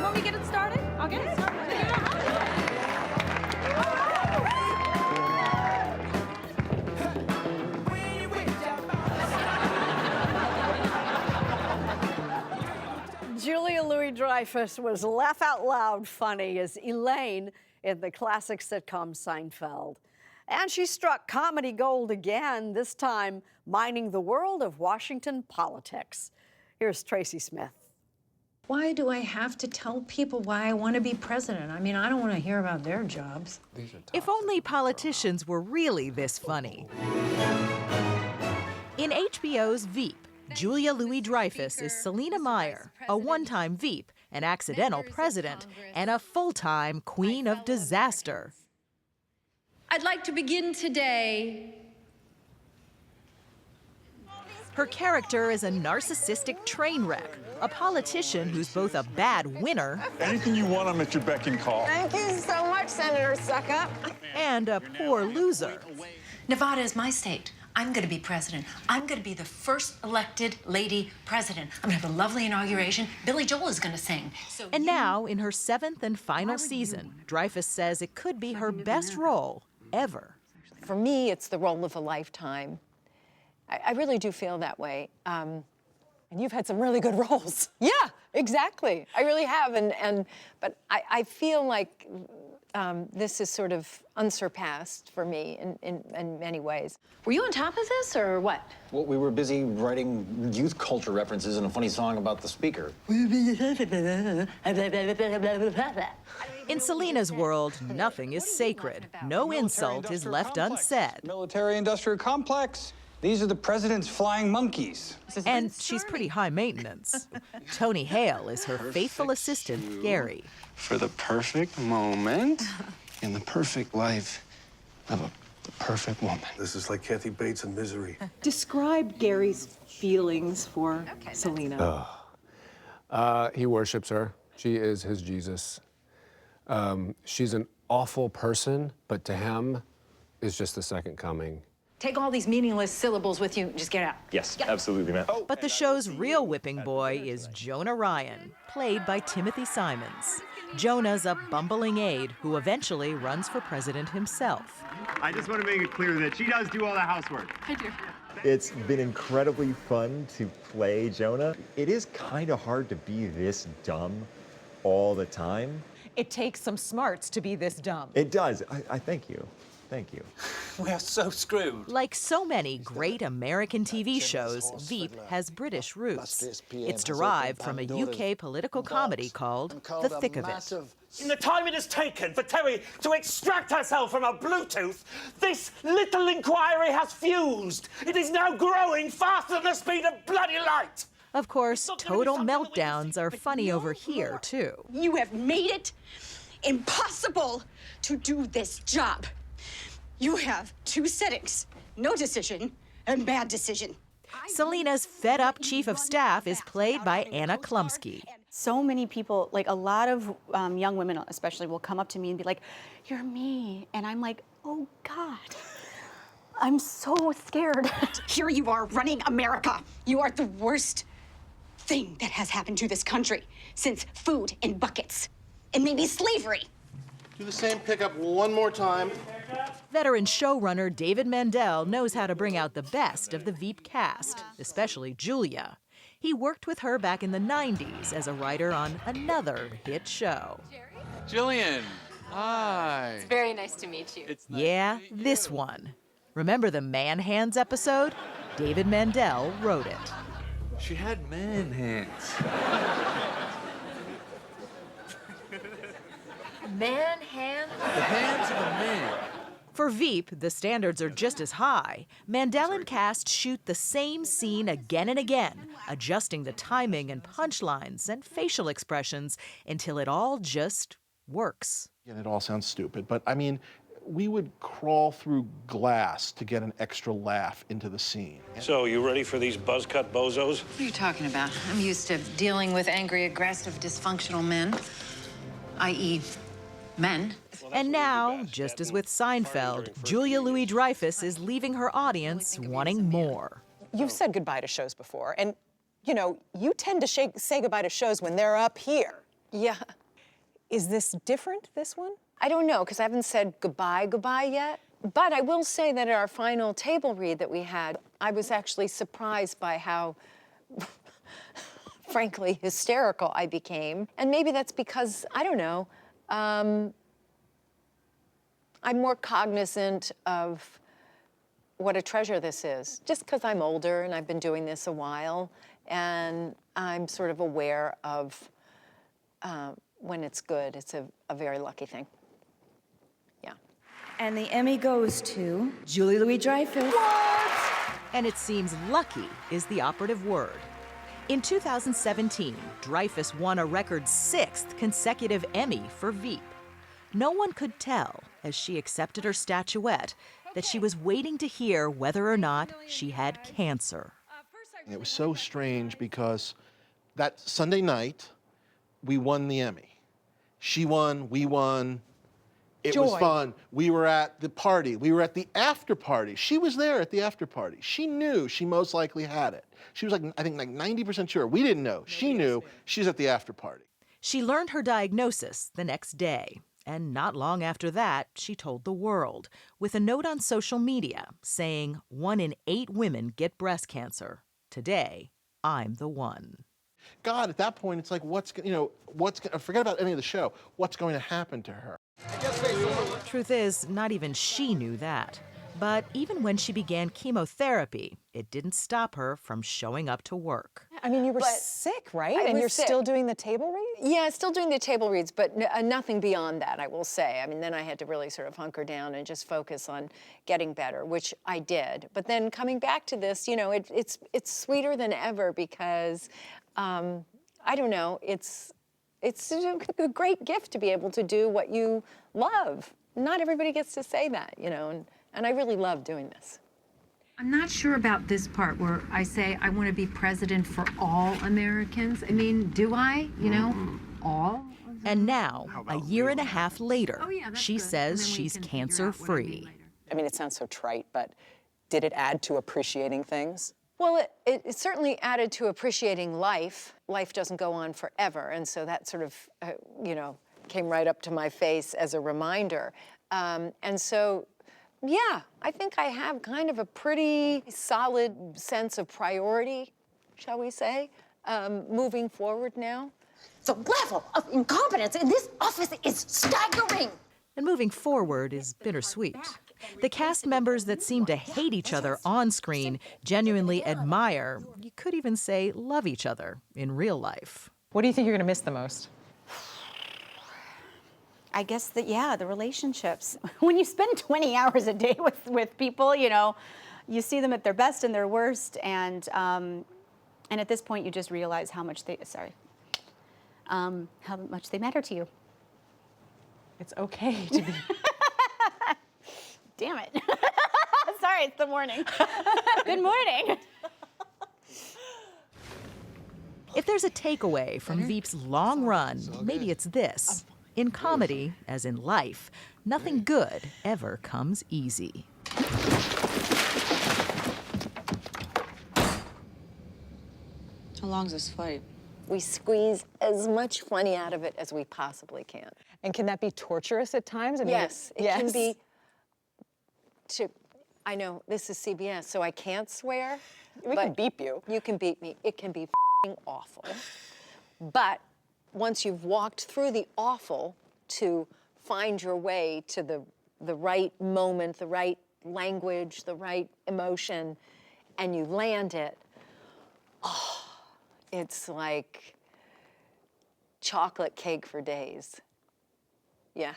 want me to get it started? I'll get it started. Julia Louis-Dreyfus was laugh out loud funny as Elaine in the classic sitcom Seinfeld. And she struck comedy gold again, this time mining the world of Washington politics. Here's Tracy Smith. Why do I have to tell people why I want to be president? I mean, I don't want to hear about their jobs. If only politicians were really this funny. In HBO's Veep, Julia Louis-Dreyfus is Selina Meyer, a one-time Veep, an accidental president, and a full-time queen of disaster. I'd like to begin today. Her character is a narcissistic train wreck, a politician who's both a bad winner. Anything you want, I'm at your beck and call. Thank you so much, Senator Suckup. And a poor loser. Nevada is my state. I'm going to be president. I'm going to be the first elected lady president. I'm going to have a lovely inauguration. Billy Joel is going to sing. And now, in her 7th and final season, Dreyfus says it could be her best role ever. For me, it's the role of a lifetime. I really do feel that way. And you've had some really good roles. Yeah, exactly. I really have. But I feel like this is sort of unsurpassed for me in many ways. Were you on top of this or what? Well, we were busy writing youth culture references and a funny song about the speaker. In Selina's world, nothing is sacred. No insult is left unsaid. Military-industrial complex. These are the president's flying monkeys. And she's pretty high maintenance. Tony Hale is her faithful assistant, Gary. For the perfect moment in the perfect life of the perfect woman. This is like Kathy Bates in Misery. Describe Gary's feelings for Selina. He worships her. She is his Jesus. She's an awful person, but to him is just the second coming. Take all these meaningless syllables with you and just get out. Yes, absolutely, ma'am. But the show's real whipping boy is Jonah Ryan, played by Timothy Simons. Jonah's a bumbling aide who eventually runs for president himself. I just want to make it clear that she does do all the housework. I do. It's been incredibly fun to play Jonah. It is kind of hard to be this dumb all the time. It takes some smarts to be this dumb. It does. I thank you. Thank you. We're so screwed. Like so many great American TV shows, Veep has British roots. It's derived from a UK political comedy called The Thick of It. In the time it has taken for Terry to extract herself from her Bluetooth, this little inquiry has fused. It is now growing faster than the speed of bloody light. Of course, total meltdowns are funny over here, too. You have made it impossible to do this job. You have 2 settings, no decision and bad decision. Selina's fed-up chief of staff is played by Anna Chlumsky. So many people, like a lot of young women especially, will come up to me and be like, "You're me." And I'm like, oh God, I'm so scared. Here you are running America. You are the worst thing that has happened to this country since food in buckets and maybe slavery. Do the same pickup one more time. Veteran showrunner David Mandel knows how to bring out the best of the Veep cast, especially Julia. He worked with her back in the 90s as a writer on another hit show. Jillian, hi. It's very nice to meet you. Yeah, this one. Remember the Man Hands episode? David Mandel wrote it. She had man hands. Man hand? The hands of a man. For Veep, the standards are just as high. Mandel and cast shoot the same scene again and again, adjusting the timing and punchlines and facial expressions until it all just works. And it all sounds stupid, but I mean, we would crawl through glass to get an extra laugh into the scene. So, you ready for these buzzcut bozos? What are you talking about? I'm used to dealing with angry, aggressive, dysfunctional men, i.e., men. And now, just as with Seinfeld, Julia Louis-Dreyfus is leaving her audience wanting more. You've said goodbye to shows before, and, you know, you tend to say goodbye to shows when they're up here. Yeah. Is this different, this one? I don't know, because I haven't said goodbye yet. But I will say that at our final table read that we had, I was actually surprised by how, frankly, hysterical I became. And maybe that's because, I don't know, I'm more cognizant of what a treasure this is, just because I'm older and I've been doing this a while, and I'm sort of aware of when it's good. It's a very lucky thing. Yeah. And the Emmy goes to Julia Louis-Dreyfus. And it seems lucky is the operative word. In 2017, Dreyfus won a record 6th consecutive Emmy for Veep. No one could tell, as she accepted her statuette, that she was waiting to hear whether or not she had cancer. It was so strange because that Sunday night, we won the Emmy. She won, we won. It was fun. We were at the party. We were at the after party. She was there at the after party. She knew she most likely had it. She was I think 90% sure. We didn't know. She knew. She's at the after party. She learned her diagnosis the next day. And not long after that, she told the world, with a note on social media saying 1 in 8 women get breast cancer. Today, I'm the one. God, at that point, it's like, forget about any of the show. What's going to happen to her? Truth is, not even she knew that. But even when she began chemotherapy, it didn't stop her from showing up to work. I mean, you were sick, right? And you're still doing the table reads? Yeah, still doing the table reads, but nothing beyond that, I will say. I mean, then I had to really sort of hunker down and just focus on getting better, which I did. But then coming back to this, it's sweeter than ever because, I don't know, it's a great gift to be able to do what you love. Not everybody gets to say that, and I really love doing this. I'm not sure about this part where I say I want to be president for all Americans. I mean, do I? All? And now, a year and a half later, she says she's cancer-free. I mean, it sounds so trite, but did it add to appreciating things? Well, it certainly added to appreciating life. Life doesn't go on forever, and so that sort of, came right up to my face as a reminder. And so, yeah, I think I have kind of a pretty solid sense of priority, shall we say, moving forward now. The level of incompetence in this office is staggering. And moving forward is bittersweet. The cast members that seem to hate each other on screen genuinely admire, you could even say love each other in real life. What do you think you're going to miss the most? I guess the relationships. When you spend 20 hours a day with people, you see them at their best and their worst, and at this point you just realize how much they matter to you. It's okay to be. Damn it. Sorry, it's the morning. Good morning. If there's a takeaway from Veep's long run, maybe it's this. In comedy, as in life, nothing good ever comes easy. How long's this flight? We squeeze as much funny out of it as we possibly can. And can that be torturous at times? Yes, it can be. I know this is CBS, so I can't swear. We can beep you. You can beep me. It can be f***ing awful. But once you've walked through the awful to find your way to the right moment, the right language, the right emotion, and you land it, it's like chocolate cake for days. Yeah.